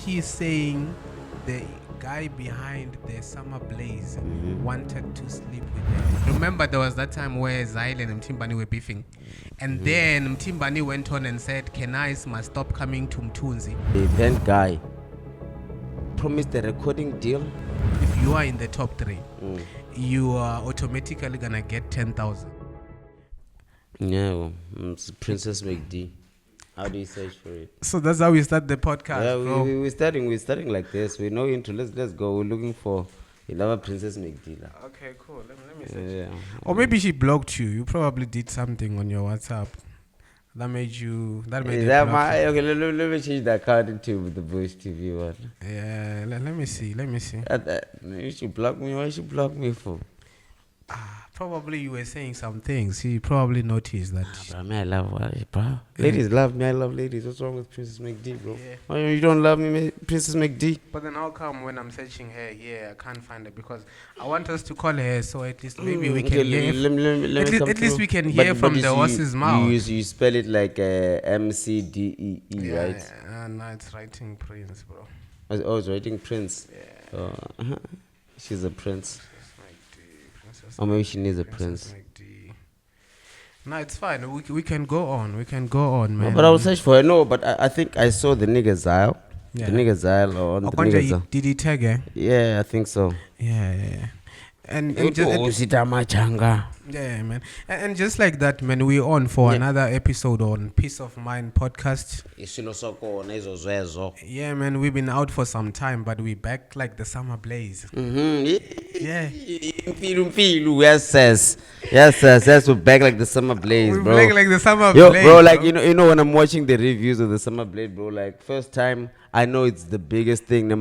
he's saying the guy behind the SummerBlaze wanted to sleep with her. Remember, there was that time where Zyle and Mthimbani were beefing, and then Mthimbani went on and said, Canicee must stop coming to Mthunzi. The event guy promised a recording deal. If you are in the top 3, you are automatically gonna get 10,000. Yeah, it's Princess MacD. How do you search for it? So that's how we start the podcast. Yeah, bro. we're starting like this. We know into let's go. We're looking for another Princess MacD. Okay, cool. Let me search. Yeah. Or maybe she blocked you. You probably did something on your WhatsApp that made you. That made Is it that block my? you. Okay, let me change the account into the Bush TV one. Yeah, let me see. You should block me. Why should you block me for? Probably you were saying some things. He probably noticed that. Bro, me, I love bro. Ladies love me. I love ladies. What's wrong with Princess MacD, bro? Yeah. Why you don't love me, Princess MacD? But then how come when I'm searching her, I can't find her because I want us to call her so at least maybe we can hear. At least we can hear from the horse's mouth. You spell it like MCDEE, right? No, it's writing Prince, bro. Oh, it's writing Prince. Yeah. She's a prince. Princess Or maybe she needs a prince. MacD. No, it's fine. We can go on. We can go on, man. But I will search for her. No, but I think I saw the nigga Zyle. Yeah. The nigga Zyle on the nigga Zyle. Did he tag her? Yeah, I think so. Yeah. And yeah, man. And just like that, man, we're on for another episode on Peace of Mind podcast. Yeah, man, we've been out for some time, but we back like the SummerBlaze. Yeah. Yes, we're back like the SummerBlaze, We're bro. back like the SummerBlaze. Yo, bro, like you know when I'm watching the reviews of the SummerBlaze, bro, like first time I know it's the biggest thing.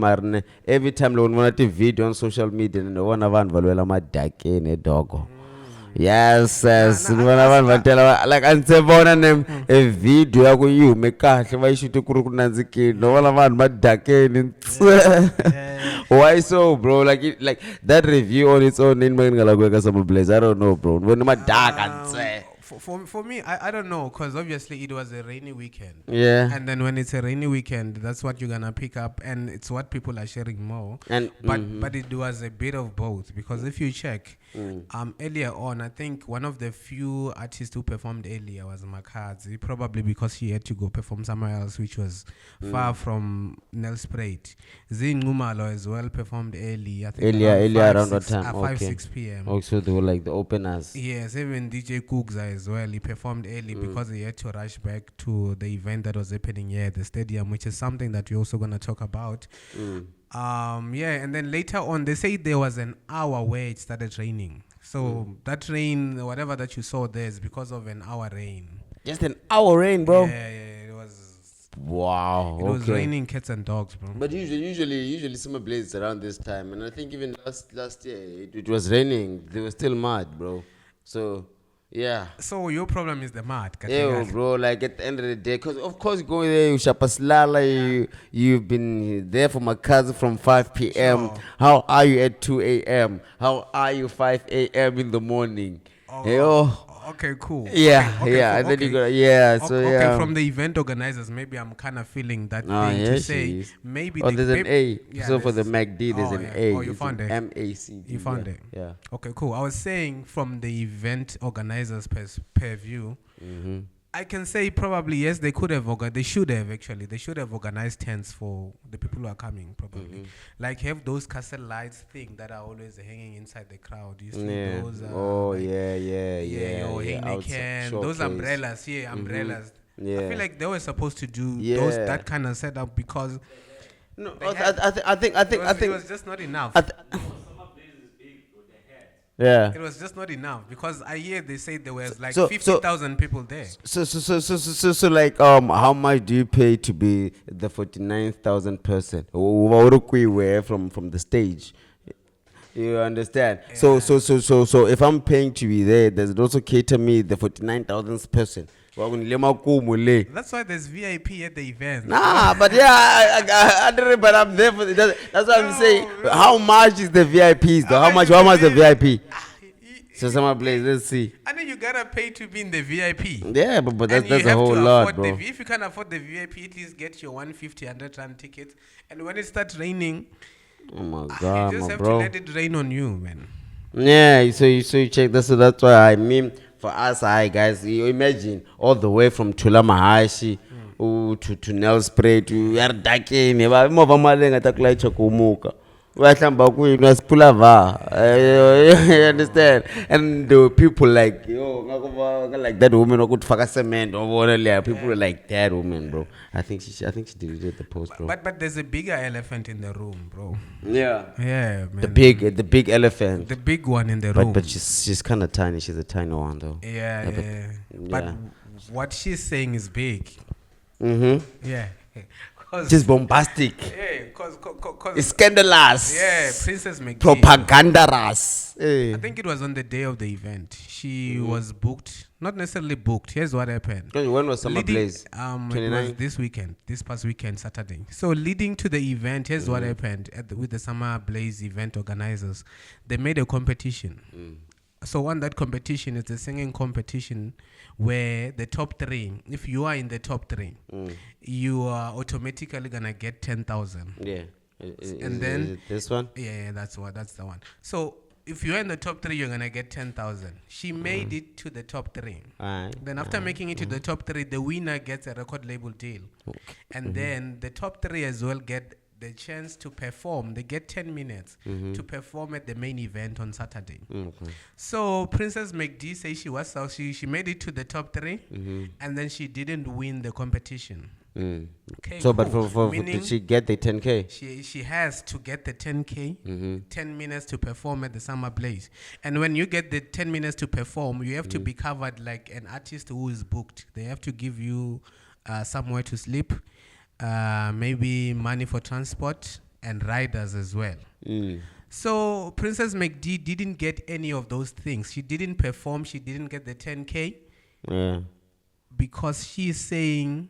Every time I want a video on social media, and one of them dog. Yes, like a video yako you make kahle shoot kunanzikini no one of madakeni. Why so, bro? Like that review on its own in SummerBlaze, I don't know, bro. When my dark For me, I don't know, because obviously it was a rainy weekend. Yeah. And then when it's a rainy weekend, that's what you're going to pick up, and it's what people are sharing more. But it was a bit of both, because if you check, earlier on, I think one of the few artists who performed earlier was Makadzi, probably because he had to go perform somewhere else, which was far from Nelspruit. Zin Ngumalo as well performed early. I think earlier around that time. 6 p.m. Also, they were like the openers. Yes, even DJ Kugza as well. He performed early because he had to rush back to the event that was happening here at the stadium, which is something that we're also going to talk about. And then later on, they say there was an hour where it started raining. So that rain, whatever that you saw there, is because of an hour rain. Just an hour rain, bro. Yeah, it was. Wow. It was raining cats and dogs, bro. But usually SummerBlaze around this time, and I think even last year it was raining. They were still mad, bro. So. Yeah. So your problem is the mud. Yeah, bro. Like at the end of the day, because of course you go there, you shapaslala, you've been there for my cousin from 5 p.m. Sure. How are you at 2 a.m.? How are you 5 a.m. in the morning? Okay, cool. Yeah, okay, yeah. cool. And then you go, yeah. So okay, yeah. From the event organizers, maybe I'm kind of feeling that thing to say maybe. Oh, there's an A. Yeah, so for the MacD, there's an A. Oh, you found it. MACD. You found it. Yeah. Okay, cool. I was saying from the event organizers' purview, I can say probably yes, they could have they should have organized tents for the people who are coming, probably. Like have those castle lights thing that are always hanging inside the crowd. You see those Heineken, those umbrellas, umbrellas. Yeah. I feel like they were supposed to do that kind of setup because I think it was just not enough. Yeah. It was just not enough because I hear they say there was like 50,000 people there. So like how much do you pay to be the 49,000 person? Where from the stage? You understand? Yeah. So if I'm paying to be there, does it also cater me the 49,000th person? That's why there's VIP at the event. Nah, but I don't know, but I'm there for that's what I'm saying. How much is the VIPs though? How much the VIP? So SummerBlaze, let's see. I know you gotta pay to be in the VIP. Yeah, but that's a whole lot, bro. If you can't afford the VIP, at least get your 150, 100 rand tickets. And when it starts raining, oh my God, you just have bro. to let it rain on you, man. Yeah, so you check this. So that's why I mean, for us, guys, you imagine all the way from Tula Mahashi to Nelspruit to Yardakini, you understand? And the people like, yo, like that woman who could fuck a cement or whatever. People are like that woman, bro. I think she deleted the post, bro. But there's a bigger elephant in the room, bro. Yeah. Yeah, man. The big elephant. The big one in the room. But she's kind of tiny. She's a tiny one, though. Yeah. But what she's saying is big. Mm-hmm. Yeah. Just bombastic. Yeah, cause it's scandalous. Yeah, Princess MacDonald. Propagandous. I think it was on the day of the event. She was booked, not necessarily booked. Here's what happened. When was SummerBlaze? It was this weekend, this past weekend, Saturday. So leading to the event, here's what happened with the SummerBlaze event organizers. They made a competition. So on that competition, it's a singing competition where the top three, if you are in the top three, you are automatically gonna get 10,000. Yeah. And then is it this one? Yeah, that's the one. So if you're in the top three, you're gonna get 10,000. She made it to the top three. Then after making it to the top three, the winner gets a record label deal. And then the top three as well get the chance to perform. They get 10 minutes to perform at the main event on Saturday. So Princess MacD says she made it to the top three, and then she didn't win the competition. Okay, so cool. But did she get the 10K? She has to get the 10K, 10 minutes to perform at the SummerBlaze. And when you get the 10 minutes to perform, you have to be covered like an artist who is booked. They have to give you somewhere to sleep, maybe money for transport, and riders as well. So Princess MacD didn't get any of those things. She didn't perform. She didn't get the 10K because she's saying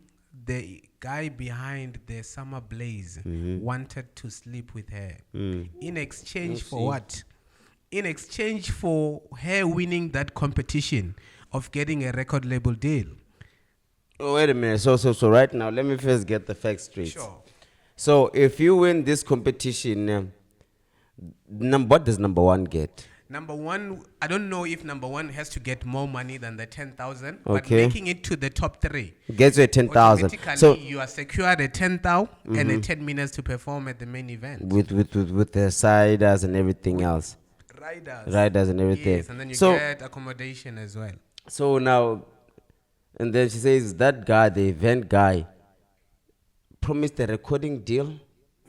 the guy behind the SummerBlaze wanted to sleep with her in exchange for what? In exchange for her winning that competition of getting a record label deal. Oh, wait a minute. So right now, let me first get the facts straight. Sure. So if you win this competition, what does number one get? Number one, I don't know if number one has to get more money than the 10,000, but making it to the top three gets you a 10,000. So you are secured a 10,000 and a 10 minutes to perform at the main event with the siders and everything else. Riders and everything. Yes, and then you get accommodation as well. So now, and then she says that guy, the event guy, promised a recording deal.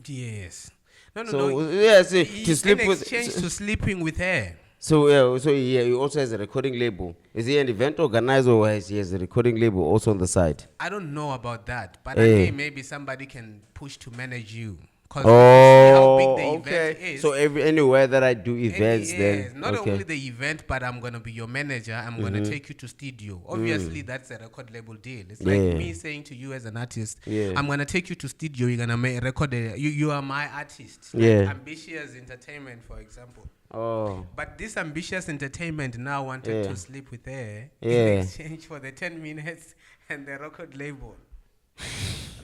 Yes. No. Yes, to sleep with to sleeping with her. So he also has a recording label. Is he an event organizer or he has a recording label also on the side? I don't know about that, but maybe somebody can push to manage you. Oh, how big the event is. So anywhere that I do events, not only the event, but I'm gonna be your manager. I'm gonna take you to studio. Obviously, that's a record label deal. It's like me saying to you as an artist, I'm gonna take you to studio. You're gonna record you are my artist. Like Ambitious Entertainment, for example. Oh. But this Ambitious Entertainment now wanted to sleep with her in exchange for the 10 minutes and the record label.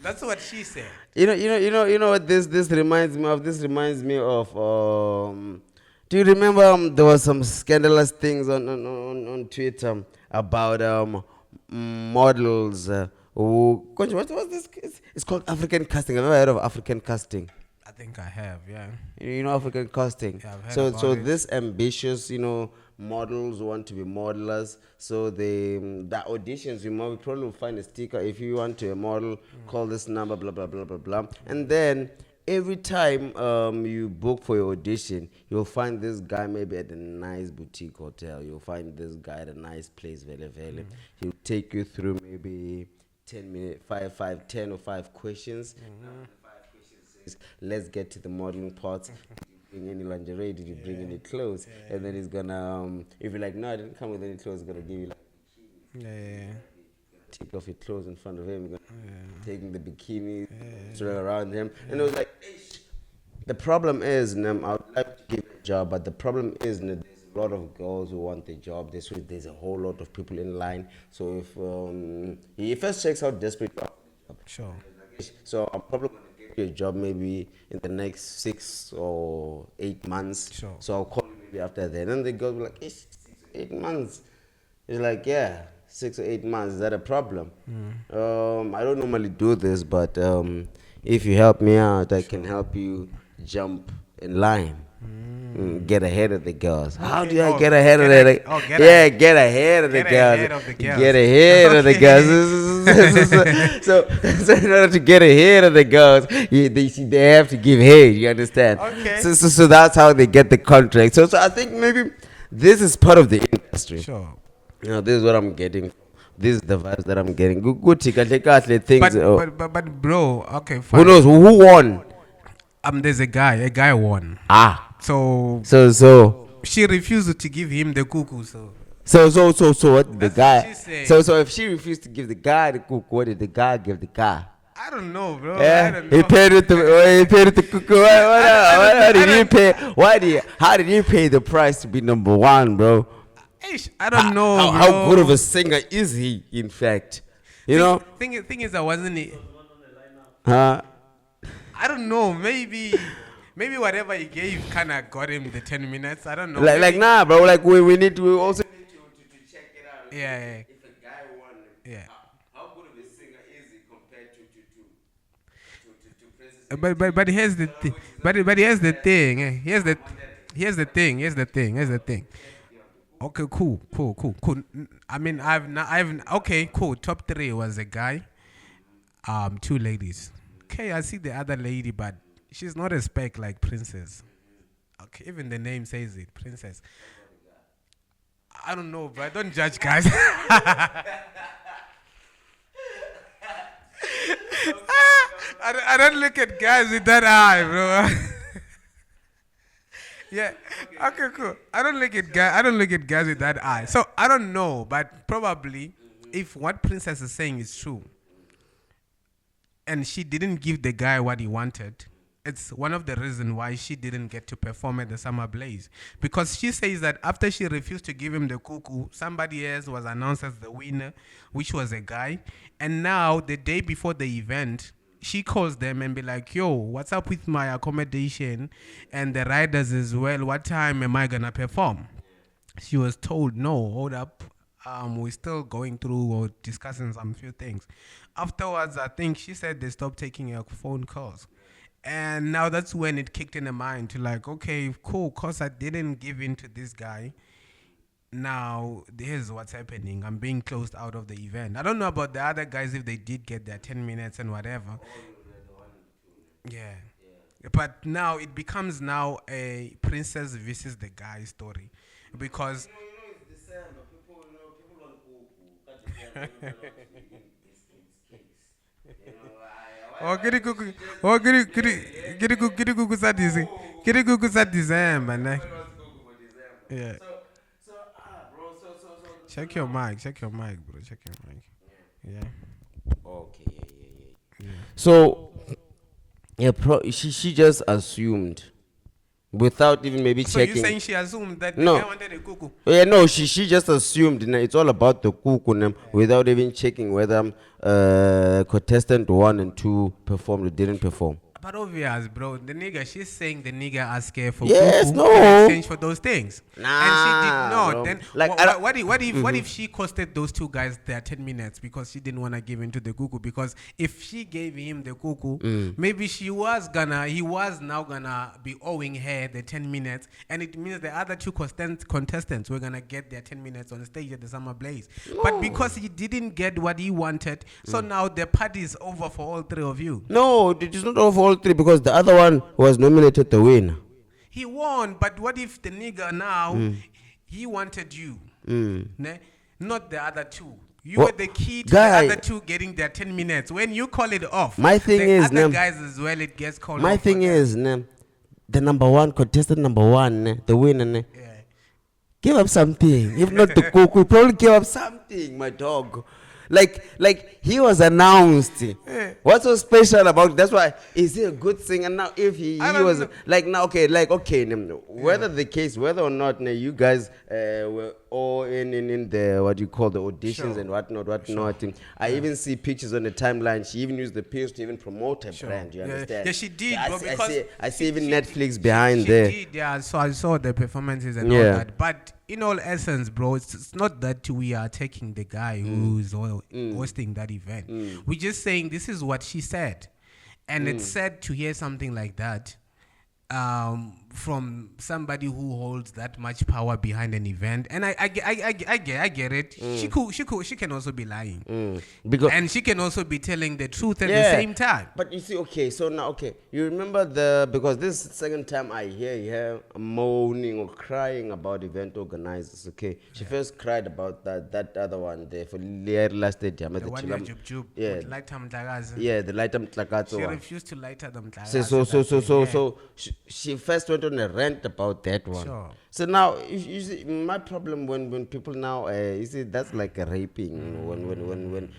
That's what she said. You know what this reminds me of? This reminds me of do you remember there was some scandalous things on Twitter about models who what was this? It's called African casting. Have you ever heard of African casting? I think I have, yeah. You know African casting. Yeah, I've heard so this ambitious, models want to be modelers. So the auditions, you probably will find a sticker. If you want to a model, call this number, blah blah blah blah blah. And then every time you book for your audition, you'll find this guy maybe at a nice boutique hotel. You'll find this guy at a nice place, very. He'll take you through maybe 10 minutes, 10 or 5 questions. Let's get to the modeling part. Did you bring any lingerie? Did you bring any clothes? And then he's gonna, if you're like, no, I didn't come with any clothes, he's gonna give you like take off your clothes in front of him, taking the bikini, throwing around him. And it was like, the problem is, I would like to give you a job, but the problem is, there's a lot of girls who want the job. There's a whole lot of people in line. So if he first checks out desperate. Sure. So I'm probably going to get you a job maybe in the next 6 or 8 months. Sure. So I'll call you maybe after that. And the girl will be like, 6 or 8 months. He's like, yeah, 6 or 8 months. Is that a problem? I don't normally do this, but if you help me out, I can help you jump in line. Get ahead of the girls. Okay. How do I get ahead of the girls? Get ahead of the girls. Get ahead of the girls. So in order to get ahead of the girls, they have to give head. You understand? Okay. So that's how they get the contract. So I think maybe this is part of the industry. Sure. You know, this is what I'm getting. This is the vibes that I'm getting. Good things. But bro, okay, fine. Who knows who won? There's a guy won. So she refused to give him the cuckoo. So what the guy? So if she refused to give the guy the cuckoo, what did the guy give the guy? I don't know, bro. Yeah. I don't know. He paid with the cuckoo. What did he pay? How did he pay the price to be number one, bro? I don't know. How good of a singer is he? In fact, you know. Thing is, I wasn't. I don't know. Maybe whatever he gave kind of got him the 10 minutes. I don't know. Like nah, bro. Like we also need to check it out. Yeah. If a guy won, how good of a singer is he compared to Princess? But here's the thing. But here's the thing. Here's the thing. Okay, cool. I mean, okay, cool. Top 3 was a guy, 2 ladies. Okay, I see the other lady, but she's not a spec like Princess. Okay, even the name says it, Princess. I don't know, bro. Don't judge, guys. I don't look at guys with that eye, bro. Yeah. Okay, cool. I don't look at guys with that eye. So I don't know, but probably if what Princess is saying is true, and she didn't give the guy what he wanted, it's one of the reasons why she didn't get to perform at the SummerBlaze. Because she says that after she refused to give him the cuckoo, somebody else was announced as the winner, which was a guy. And now, the day before the event, she calls them and be like, yo, what's up with my accommodation and the riders as well? What time am I going to perform? She was told, no, hold up. We're still going through or discussing some few things. Afterwards, I think she said they stopped taking her phone calls. And now that's when it kicked in her mind to like, okay, cool, because I didn't give in to this guy. Now, here's what's happening. I'm being closed out of the event. I don't know about the other guys if they did get their 10 minutes and whatever. Yeah. But now it becomes now a Princess versus the guy story. Because... it's December. People want to December, ne? Yeah. Check your mic, bro. Check your mic. Yeah. Okay. Yeah. So, she just assumed, without even maybe checking. So you saying she assumed that no. the guy wanted a cuckoo? Yeah, no. She just assumed. It's all about the cuckoo, without even checking whether contestant 1 and 2 performed or didn't perform. But obvious, bro. The nigga, she's saying the nigga asked her for yes, cuckoo no. in exchange for those things. Nah, and she did not. bro. Then Like, what if she costed those 2 guys their 10 minutes because she didn't want to give in to the cuckoo? Because if she gave him the cuckoo, maybe he was now gonna be owing her the 10 minutes, and it means the other 2 contestants were gonna get their 10 minutes on stage at the SummerBlaze. No. But because he didn't get what he wanted, so now the party is over for all 3 of you. No, it is not over for all 3 because the other one was nominated the winner. He won, but what if the nigga now, he wanted you, not the other 2? You were the key to the other 2 getting their 10 minutes. When you call it off, my thing the is, other guys as well, it gets called my off. My thing is, the number 1, contestant number 1, the winner, give up something. If not the cuckoo, probably give up something, my dog. Like he was announced. What's so special about? That's why is he a good singer now? If he was know. Like now, okay, whether the case, whether or not you guys were all in the what you call the auditions and whatnot. I even see pictures on the timeline. She even used the pills to even promote her brand. You understand? Yeah, she did. I see even Netflix behind there. She did, yeah. So I saw the performances and all that, but. In all essence, bro, it's not that we are taking the guy who's hosting that event. We're just saying this is what she said. And it's sad to hear something like that from somebody who holds that much power behind an event. And I get it. She can also be lying. And she can also be telling the truth at the same time. But you see, you remember because this second time I hear her moaning or crying about event organizers, She first cried about that other one there for last stadium. The one with Lightam Tlakazi. Yeah, the Lightam Tlakazi. She refused to light them Tlakazi. So she first went on a rant about that one. Sure. So now, you see, my problem when people now, you see, that's like a raping. When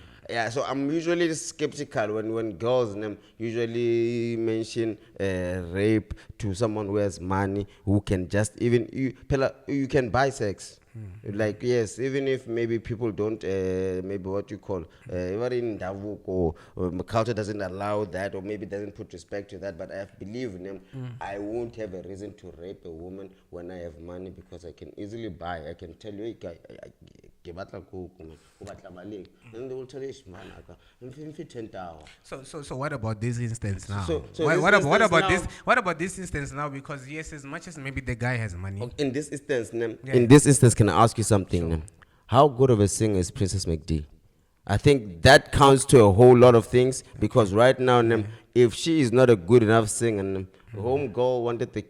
so I'm usually skeptical when girls usually mention rape to someone who has money, who can just you can buy sex. Like, yes, even if maybe people don't, maybe what you call, even in Davuk or culture doesn't allow that, or maybe doesn't put respect to that, but I believe in them. I won't have a reason to rape a woman when I have money, because I can easily buy. I can tell you, hey, and they will tell you, so what about this instance now? What about this instance now? Because yes, as much as maybe the guy has money. In this instance, can I ask you something? Sure. How good of a singer is Princess MacD? I think that counts to a whole lot of things, because right now, if she is not a good enough singer, homeboy wanted the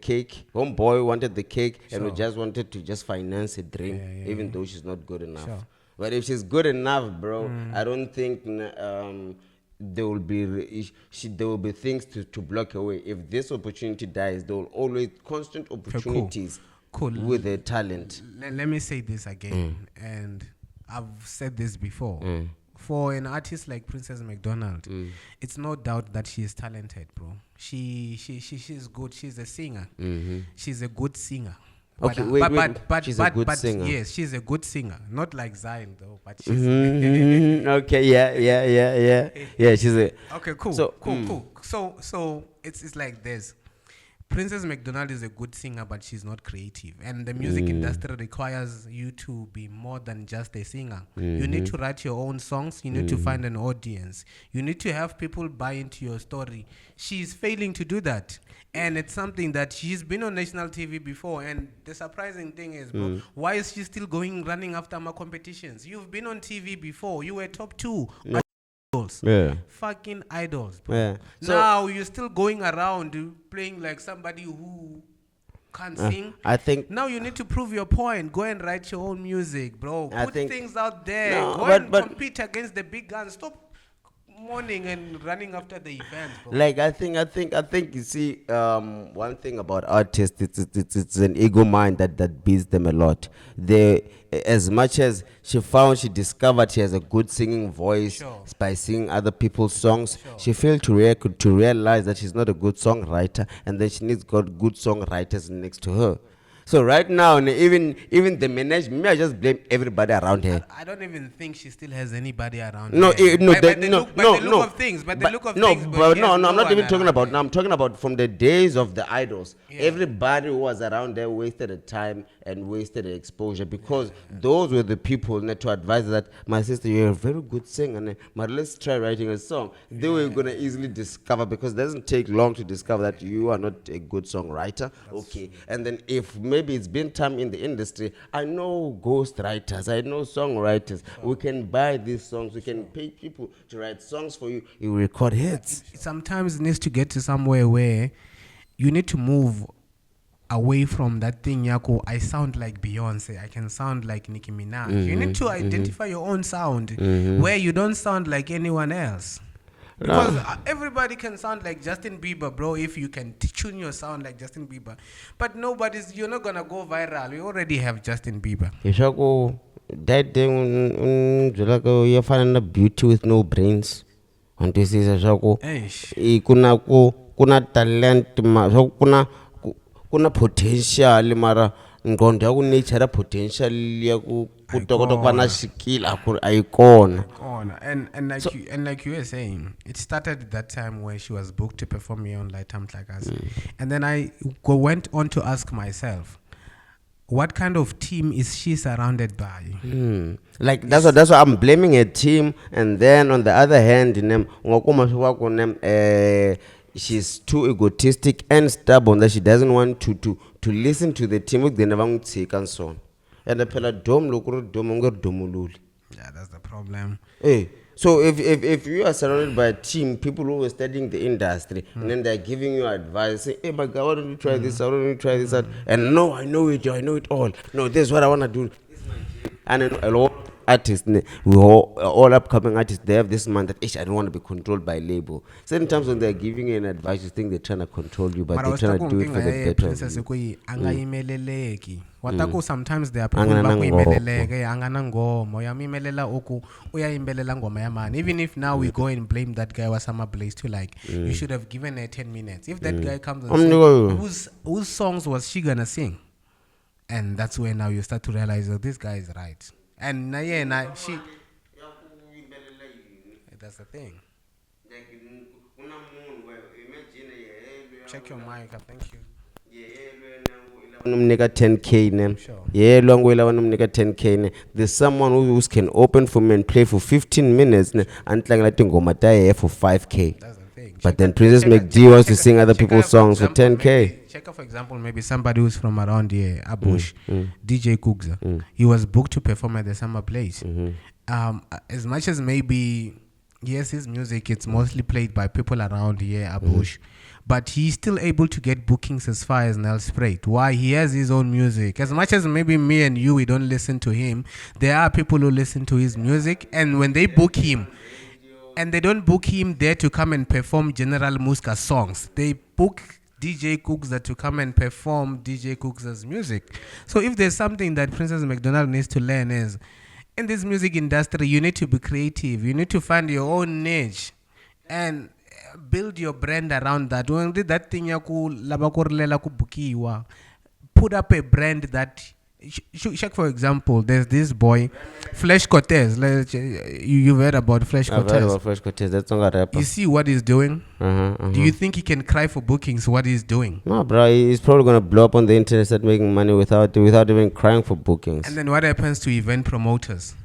cake, and we just wanted to just finance a drink, even though she's not good enough. Sure. But if she's good enough, bro, I don't think there will be things to block her away. If this opportunity dies, there will always constant opportunities. Cool. With their talent. Let me say this again, and I've said this before. For an artist like Princess MacDonald, it's no doubt that she is talented, bro. She's good. She's a singer. She's a good singer. But she's a good singer. Yes, she's a good singer. Not like Zyle though, but she's okay, yeah. She's a okay. Cool. So it's like this. Princess MacDonald is a good singer, but she's not creative. And the music industry requires you to be more than just a singer. You need to write your own songs. You need to find an audience. You need to have people buy into your story. She's failing to do that. And it's something that she's been on national TV before. And the surprising thing is, bro, why is she still running after my competitions? You've been on TV before. You were top 2. Fucking idols, bro. Yeah. Now you're still going around playing like somebody who can't sing. I think now you need to prove your point. Go and write your own music, bro. Put things out there. Go and compete against the big guns. Stop mourning and running after the events, bro. Like I think you see, one thing about artists, it's an ego mind that beats them a lot. As much as she discovered she has a good singing voice by singing other people's songs, she failed to realize that she's not a good songwriter, and then she needs good songwriters next to her. So right now, even the management, I just blame everybody around her. I don't even think she still has anybody around her. I'm not even talking about now. I'm talking about from the days of the idols. Yeah. Everybody who was around there wasted the time and wasted the exposure, because those were the people to advise that, my sister, you're a very good singer, but let's try writing a song. They were going to easily discover, because it doesn't take long to discover that you are not a good songwriter. And then if maybe it's been time in the industry, I know ghost writers, I know songwriters. We can buy these songs, we can pay people to write songs for you. You record hits. Sometimes it needs to get to somewhere where you need to move away from that thing, Yako. I sound like Beyonce, I can sound like Nicki Minaj. You need to identify your own sound where you don't sound like anyone else. Because everybody can sound like Justin Bieber, bro, if you can tune your sound like Justin Bieber. But you're not going to go viral. We already have Justin Bieber. that thing you find a beauty with no brains. And this is a shako. Kuna talent kuna potential mara ngondo yaku nature potential yaku kutokota kwana skill ayikona. And like you were saying, it started at that time where she was booked to perform here on Light Times Like Us. And then I went on to ask myself, what kind of team is she surrounded by? Like that's what I'm blaming a team, and then on the other hand, she's too egotistic and stubborn that she doesn't want to listen to the team. They never take and so on. And the pela dom lokuru domululi. Yeah, that's the problem. Hey. So if you are surrounded by a team, people who are studying the industry, and then they're giving you advice, say, hey my God, why don't you try this? Why don't you try this? And no, I know it all. No, this is what I want to do. And then a lot of artists, we all upcoming artists, they have this man that I don't want to be controlled by label. Certain times when they're giving you an advice, you think they're trying to control you, but they're trying to do it for the better of you. Watako sometimes there are people bakuimeleleke angana ngomo yamimelela oku uyayimbelela ngoma yamani. Even if now we go and blame that guy was SummerBlaze too, like you should have given her 10 minutes. If that guy comes and says, whose songs was she gonna sing? And that's when now you start to realize that this guy is right. And she that's the thing. Check your mic, thank you. Numnika 10k name. Yeah, long way 10k. There's someone who can open for me and play for 15 minutes and like ngoma for 5k. That's the thing. But then Princess MacD wants to sing other people's songs for 10k. Check out for example maybe somebody who's from around here, Abush, DJ Kugza. He was booked to perform at the SummerBlaze. As much as maybe yes, his music it's mostly played by people around here, Abush. But he's still able to get bookings as far as Nelspruit. Why? He has his own music. As much as maybe me and you, we don't listen to him, there are people who listen to his music. And when they book him, and they don't book him there to come and perform General Muska songs, they book DJ Kugza to come and perform DJ Kugza's music. So if there's something that Princess MacDonald needs to learn is, in this music industry, you need to be creative. You need to find your own niche. And build your brand around that. When did that thing put up a brand that check for example, there's this boy Flesh Cortez. You've heard about Flesh Cortez. I've heard about Flesh Cortez. That's not a rapper. You see what he's doing? Do you think he can cry for bookings what he's doing? No, bro, he's probably gonna blow up on the internet, start making money without even crying for bookings. And then what happens to event promoters?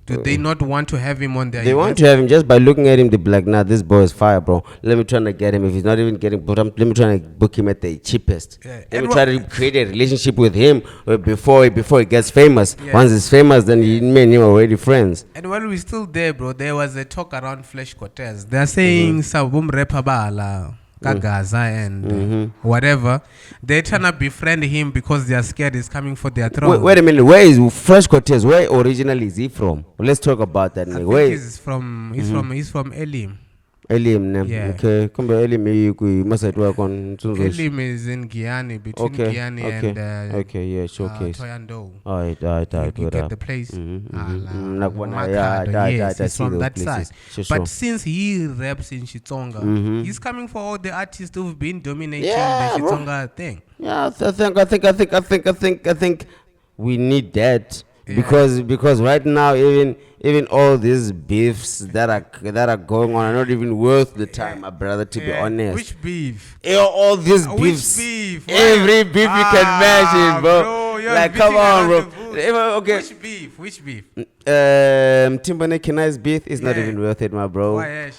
Do they not want to have him on their They event? want to have him just by looking at him. They be like, nah, this boy is fire, bro. Let me try to get him. If he's not even getting booked, let me try to book him at the cheapest. Yeah. Let me try to create a relationship with him before he gets famous. Yeah. Once he's famous, then he and him are already friends. And while we're still there, bro, there was a talk around Flesh Cortez. They're saying Sabum Repabala. Gaza and whatever, they're trying to befriend him because they are scared he's coming for their throne. Wait a minute, where is Flesh Cortez? Where originally is he from? Let's talk about that. I think he's from Elim. Elim, yeah. Okay. Elim is in Guyana, between Guyana and yeah, showcase. Toyando. Alright, you get the place. He's from that places. side. But since he raps in Chitonga, he's coming for all the artists who've been dominating the Chitonga thing. Yeah, I think we need that. Yeah. Because right now even all these beefs that are going on are not even worth the time, my brother, to be honest. Which beef? All these beefs. Which beef? Every beef you can imagine, bro. Like come on, bro. Okay. Which beef? Mthimbani Canicee beef is not even worth it, my bro. Why?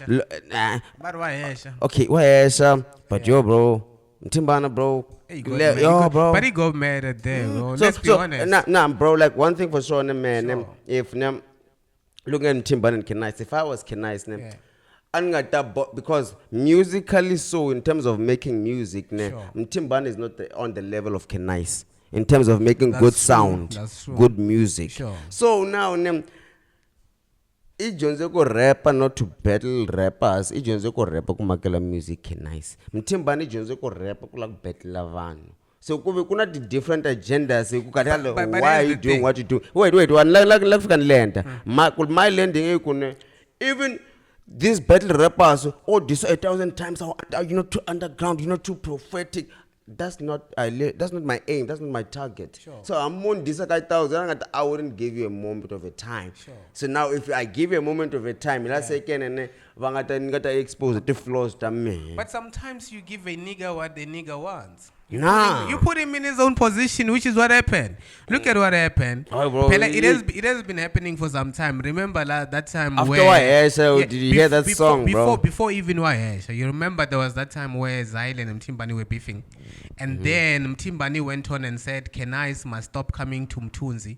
But why? Okay, why? But yo, bro. Mthimbani, bro. Bro. But he got mad at them, bro. Let's be honest. Nah, bro. Like one thing for sure, man. If look at Mthimbani and Canicee, if I was Canicee, because musically, so in terms of making music, Mthimbani is not on the level of Canicee in terms of making good sound, good music. Sure. So now, ijonze ko rapper not to battle rappers. Ijonze ko rapper kumakela music Canicee. Mthimbani ijonze ko rapper kula battle vanhu. So kuna the different agendas. Why are you doing what you do? Wait. One like land. My landing. Even these battle rappers, this 1,000 times. Too underground. Too prophetic. That's not my aim. That's not my target. Sure. So I'm on this 1,000. I wouldn't give you a moment of a time. Sure. So now if I give you a moment of a time, let's say expose the flaws to me. But sometimes you give a nigga what the nigga wants. Nah. You put him in his own position, which is what happened. Look at what happened. Oh, bro, it has been happening for some time. Remember that time after where did you hear that song, bro? Before even Waesha, you remember there was that time where Zyle and Mthimbani were beefing, and then Mthimbani went on and said, Canicee must stop coming to Mtunzi.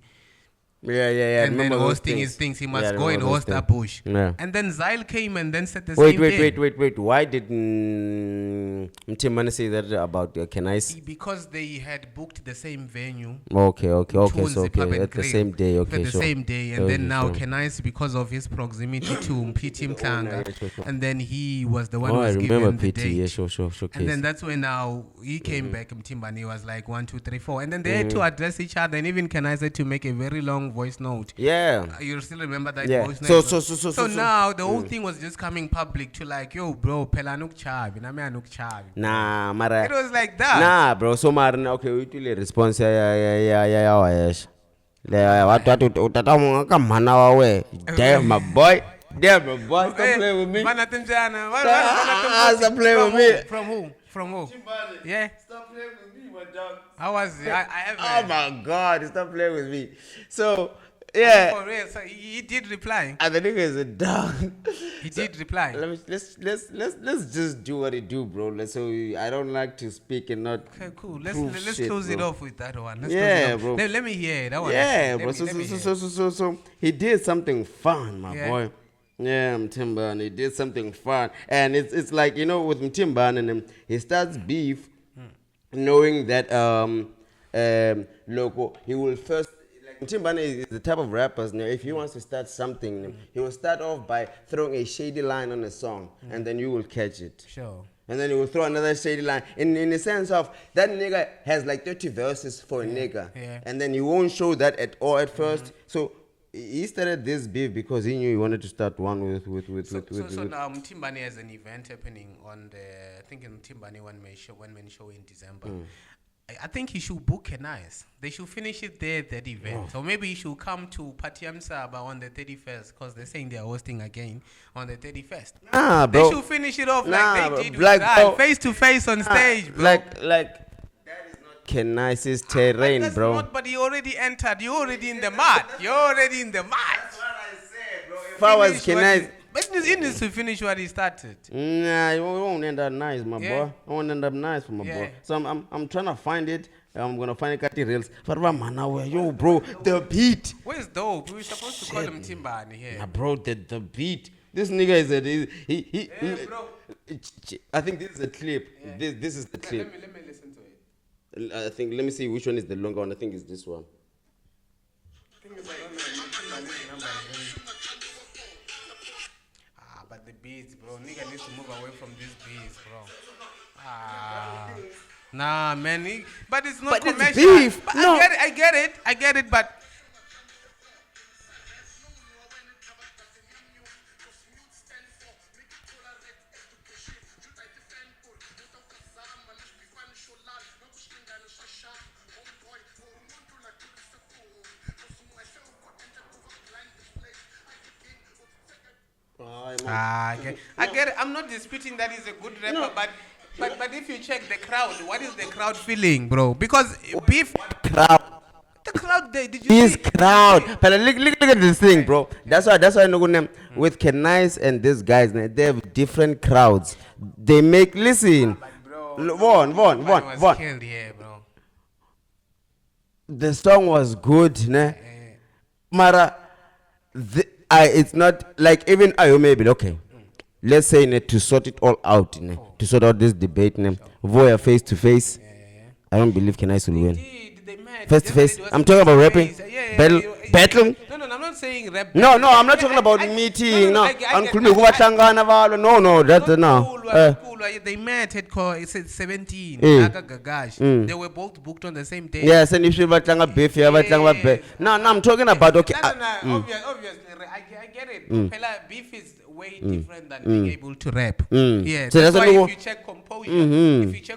Yeah. And then hosting his things, he must go and host a Bush. Yeah. And then Zyle came and then said the same thing. Wait. Why did Mthimbani say that about Canicee? Because they had booked the same venue. Okay. So At the same day. Okay, the same day. And then now Canicee, because of his proximity to Mpiti Mtanga, and then he was the one who was given the date. Yeah, sure. And then that's when now he came back, Mthimbani was like 1, 2, 3, 4. And then they had to address each other, and even Canicee had to make a very long voice note. Yeah. You still remember that voice So, note? So now the whole thing was just coming public to like, yo, bro, Pelanuk Chabi, Namianuk Chabi. Nah, Mara. It was like that. Nah, bro. So, Marna, okay, we do the response. Yeah. Damn, my boy. Stop playing with me. Stop playing with me. From who? Yeah. Stop playing with me, my dog. How was it? I have. Oh my God! Stop playing with me. So yeah. For real. So he did reply. And the nigga is a dog. He did reply. Let's just do what he do, bro. So I don't like to speak and not. Okay, cool. Let's close it off with that one. Bro. Let me hear it. That one. Yeah, bro. So he did something fun, my boy. Yeah, Mthimbani, he did something fun. And it's like, with Mthimbani, he starts beef knowing that loco, he will first, like Mthimbani is the type of rappers now, if he wants to start something, he will start off by throwing a shady line on a song, and then you will catch it. Sure. And then he will throw another shady line. In the sense of, that nigga has like 30 verses for a nigga. Yeah. And then he won't show that at all at first. So he started this beef because he knew he wanted to start one with. So now Mthimbani has an event happening on I think in Mthimbani one man show in December. I think he should book Canicee. They should finish it there at that event. Or maybe he should come to Patiam Saba on the 31st, because they're saying they're hosting again on the 31st. Bro. They should finish it off like they did with face to face on stage, bro. Like that is not Canicee's terrain, that's bro. Not, but he already entered. You're already in the mud. That's what I said, bro. If I was Canicee. But he needs to finish what he started. Nah, it won't end up nice, my boy. It won't end up nice for my boy. So I'm trying to find it. I'm gonna find it reels. Yo, bro, the beat. Where's dope? We were supposed to call him Mthimbani here. Nah, bro, the beat. This nigga is Bro. I think this is a clip. Yeah. This is the clip. Let me listen to it. I think. Let me see which one is the longer one. I think it's this one. I think it's like but the beats, bro. Nigga needs to move away from these beats, bro. Nah, man. But it's not commercial. It's beef. No. I get it, but. I get it. I'm not disputing that he's a good rapper, but if you check the crowd, what is the crowd feeling, bro? Because beef crowd. The crowd there, did you see? see? Crowd. But look at this thing, bro. That's why I know with Canicee and these guys, they have different crowds. They make listen. One. Killed here, bro. The song was good, ne? Mara, it's not like even maybe okay. Let's say to sort it all out, to sort out this debate, voya face to face. I don't believe Canicee will win. Face to face. I'm talking about rapping. Battle. No, I'm not saying rap. No, I'm not talking about meeting. No, They met at it said 17. They were both booked on the same day. Yes, and if you beef, no, I'm talking about okay. Obviously, I get it. Beef is way different than being able to rap. Yeah, so that's why if you check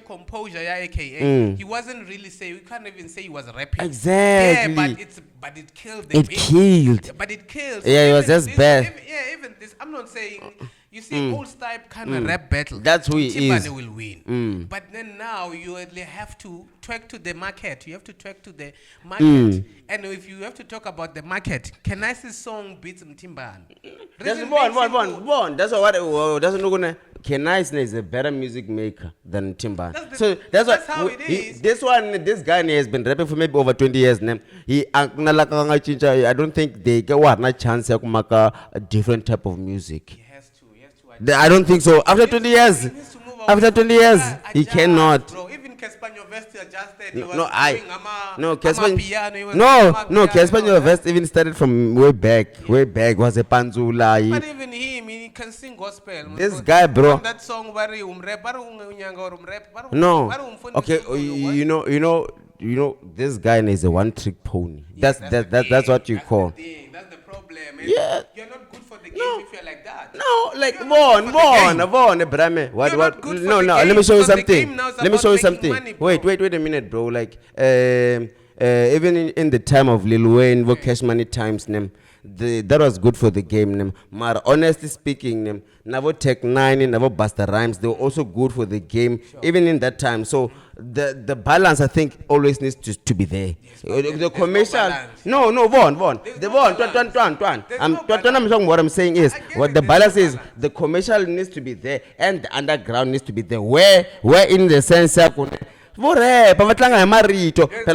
composure, aka he wasn't really saying. We can't even say he was rapping. Exactly. Yeah, but it killed the beat. Killed. But it killed. Yeah, it was just bad. Even this. I'm not saying. You see, old type kind of rap battle. That's who he is. Mthimbani will win. But then now you have to track to the market. You have to track to the market. And if you have to talk about the market, Canicee's song beats Mthimbani. That's one. That's what. That's not Canicee is a better music maker than Mthimbani. That's how it is. This guy has been rapping for maybe over 20 years now. I don't think they get a chance to make a different type of music. I don't think so. After 20 years, he cannot. Bro, even Caspanyo Vest adjusted. Caspanyo Vest even started from way back. Was a panzula. But even him, he can sing gospel. This guy, bro. That song, no. Okay, you know, this guy is a one-trick pony. That's what you call. That's the problem. Yeah. You're not good for the game if you're like that. No, like Vaughn, Brame. What? No. Let me show you something. Wait a minute, bro. Like, even in the time of Lil Wayne, Cash Money times, that was good for the game. But honestly speaking, Never Tech 9, Never Buster Rhymes, they were also good for the game, even in that time. So the balance, I think, always needs to be there. Yes, the commercial, no, Vaughn. I'm talking what I'm saying is, what the balance is, the commercial needs to be there, and the underground needs to be there. Where in the sense, there's no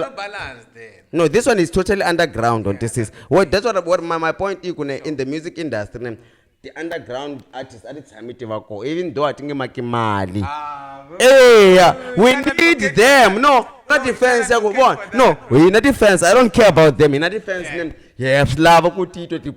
balance there. No, this one is totally underground. This is that's what my point is in the music industry. The underground artists at the time, even though I think Mali. We need them. No, not defense. No, we not defense. I don't care about them. In a defense,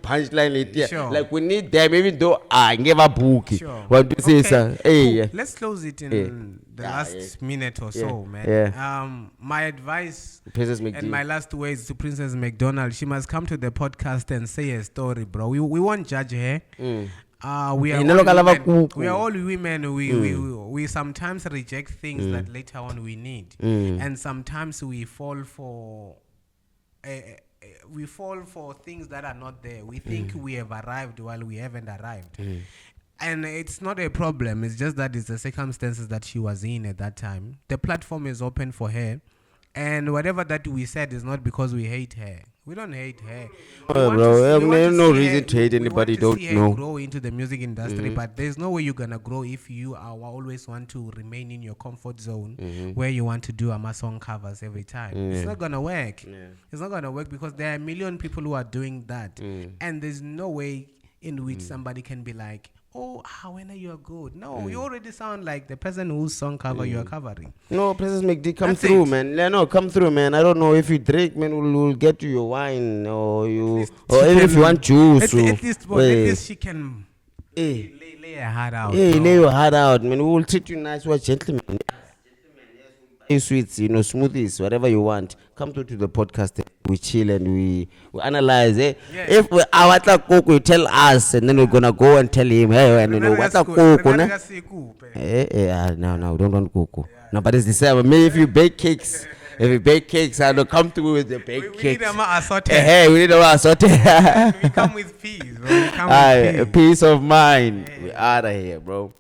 punchline. Like we need them, even though I never book it. What do you say, sir? Cool. Let's close it in the last minute or so, man. My advice and my last words to Princess MacDonald: she must come to the podcast and say a story, bro. We won't judge her. We are all women. We sometimes reject things that later on we need, and sometimes we fall for things that are not there. We think we have arrived while we haven't arrived. And it's not a problem. It's just that it's the circumstances that she was in at that time. The platform is open for her. And whatever that we said is not because we hate her. We don't hate her. There's no reason to hate anybody. Don't know. Grow into the music industry, but there's no way you're gonna grow if you always want to remain in your comfort zone where you want to do song covers every time. It's not gonna work. It's not gonna work because there are a million people who are doing that, and there's no way in which somebody can be like, oh, however you are good. No, you already sound like the person whose song cover you are covering. No, Princess MacD, come through, man. No, come through, man. I don't know if you drink, man, we'll get you your wine or even if you want juice. At least she can lay her heart out. Yeah, lay your heart out, man. We will treat you nice. We're gentlemen. Sweets, smoothies, whatever you want. Come to the podcast. We chill and we analyze it. If our cook, you tell us, and then we're gonna go and tell him, hey, what's a cook? No, don't want cocoa. No, but it's the same. Maybe if you bake cakes, I don't come through with the baked cakes. We need a assorted. Hey, we need a assorted. We come with peace, bro. Peace of mind. We out of here, bro.